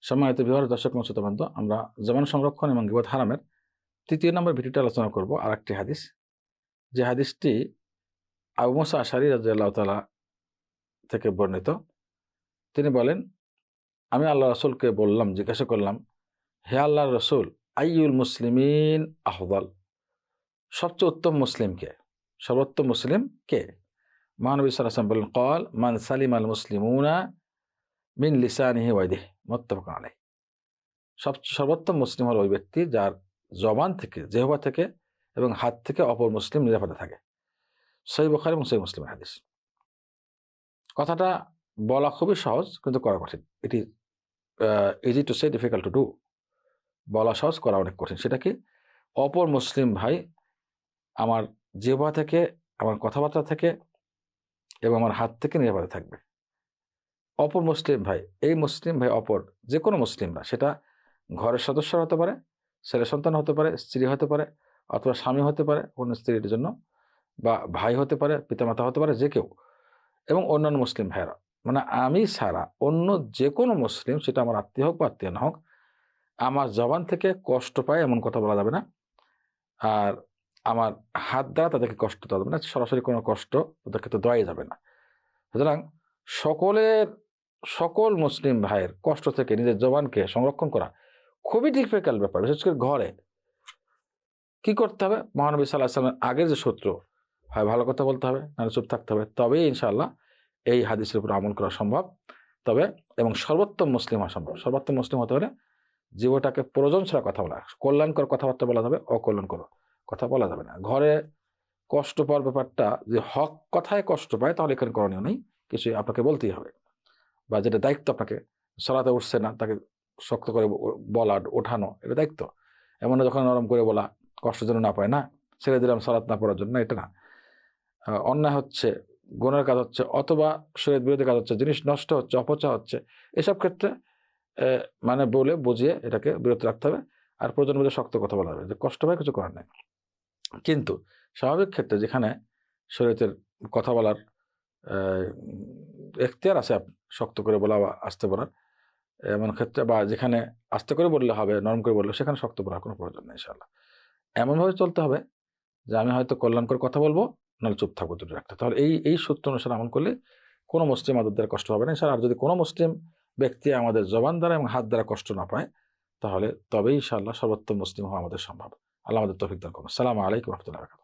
সম্মানিত ভিউয়ার, দর্শক শ্রোতাবৃন্দ, আমরা জবান সংরক্ষণ এবং গীবত হারামের ৩য় নম্বর ভিডিওতে আলোচনা করব আরেকটি হাদিস, যে হাদিসটি আবু মুসা আশআরী রাদিয়াল্লাহু তাআলা থেকে বর্ণিত। তিনি বলেন, আমি আল্লাহ রাসূলকে বললাম, জিজ্ঞাসা করলাম, হে আল্লাহর রাসূল, আইয়ুল মুসলিমিন আফদল, সবচেয়ে উত্তম মুসলিম কে, সর্বোত্তম মুসলিম কে? মহানবী সাল্লাল্লাহু আলাইহি ওয়াসাল্লাম বলেন, ক্বাল মান সালিমাল মুসলিমুনা মিন লিসানিহি ওয়া ইয়াদিহি, মুত্তাফাকুন আলাইহি। সর্বোত্তম মুসলিম হলো ওই ব্যক্তি যার জবান থেকে, জিহ্বা থেকে এবং হাত থেকে অপর মুসলিম নিরাপদে থাকে। সহিহ বুখারী এবং সহিহ মুসলিমের হাদিস। কথাটা বলা খুবই সহজ, কিন্তু করা কঠিন। এটি easy to say, difficult to do. বলা সহজ, করা অনেক কঠিন। সেটা কি? অপর মুসলিম ভাই আমার জিহ্বা থেকে, আমার কথাবার্তা থেকে এবং আমার হাত থেকে নিরাপদে থাকবে। অপর মুসলিম ভাই, এই মুসলিম ভাই অপর যে কোনো মুসলিম না, সেটা ঘরের সদস্য হতে পারে, ছেলে সন্তান হতে পারে, স্ত্রী হতে পারে, অথবা স্বামী হতে পারে অন্য স্ত্রীর জন্য, বা ভাই হতে পারে, পিতামাতা হতে পারে, যে কেউ, এবং অন্যান্য মুসলিম ভাইয়েরা। মানে আমি ছাড়া অন্য যে কোনো মুসলিম, সেটা আমার আত্মীয় হোক বা আত্মীয় না হোক, আমার জবান থেকে কষ্ট পায় এমন কথা বলা যাবে না, আর আমার হাত দ্বারা তাদেরকে কষ্ট দেওয়া যাবে না, সরাসরি কোনো কষ্ট তাদের ক্ষেত্রে দেওয়াই যাবে না। সুতরাং সকল মুসলিম ভাইয়ের কষ্ট থেকে নিজের জবানকে সংরক্ষণ করা খুবই ডিফিকাল্ট ব্যাপার। বিশেষ করে ঘরে কি করতে হবে? মহানবী সাল্লাল্লাহু আলাইহি ওয়াসাল্লামের আগের যে সূত্র, হয় ভালো কথা বলতে হবে, নাহলে চুপ থাকতে হবে, তবেই ইনশাআল্লাহ এই হাদিসের উপর আমল করা সম্ভব। তবে এবং সর্বোত্তম মুসলিম হওয়া সম্ভব। সর্বোত্তম মুসলিম হতে হলে জীবটাকে প্রয়োজন ছাড়া কথা বলা, কল্যাণকর কথাবার্তা বলা যাবে, অকল্যাণকর কথা বলা যাবে না। ঘরে কষ্ট পাওয়ার ব্যাপারটা, যে হক কথায় কষ্ট পায়, তাহলে এখানে করণীয় নেই, কিছু আপনাকে বলতেই হবে। বা যেটা দায়িত্ব, আপনাকে সালাতে উঠছে না, তাকে শক্ত করে বলা, ওঠানো, এটা দায়িত্ব। এমন না যখন নরম করে বলা, কষ্ট যেন না পায়, না ছেড়ে দিলাম সালাত না পড়ার জন্য, এটা না। অন্যায় হচ্ছে, গুনার কাজ হচ্ছে, অথবা শরীয়ত বিরোধী কাজ হচ্ছে, জিনিস নষ্ট হচ্ছে, অপচয় হচ্ছে, এসব ক্ষেত্রে মানে বলে বুঝিয়ে এটাকে বিরত রাখতে হবে। আর প্রয়োজন বুঝে শক্ত কথা বলা যাবে, যে কষ্ট পায়, কিছু করার নেই। কিন্তু স্বাভাবিক ক্ষেত্রে যেখানে শরীয়তের কথা বলার এখতিয়ার আছে, শক্ত করে বলা বা আস্তে বলার, এমন ক্ষেত্রে, বা যেখানে আস্তে করে বললে হবে, নরম করে বললে, সেখানে শক্ত বলার কোনো প্রয়োজন নেই। ইনশাআল্লাহ এমনভাবে চলতে হবে যে আমি হয়তো কল্যাণকর কথা বলবো, নাহলে চুপ থাকবো, দুটো রাখতে। তাহলে এই সূত্র অনুসারে আমল করলে কোনো মুসলিম আমাদের দ্বারা কষ্ট হবে না ইনশাআল্লাহ। আর যদি কোনো মুসলিম ব্যক্তি আমাদের জবান দ্বারা এবং হাত দ্বারা কষ্ট না পায়, তাহলে তবেই ইনশাআল্লাহ সর্বোত্তম মুসলিম হওয়া আমাদের সম্ভব। আল্লাহ আমাদের তৌফিক দান করুন। আসসালামু আলাইকুম ওয়া রাহমাতুল্লাহি ওয়া বারাকাতুহু।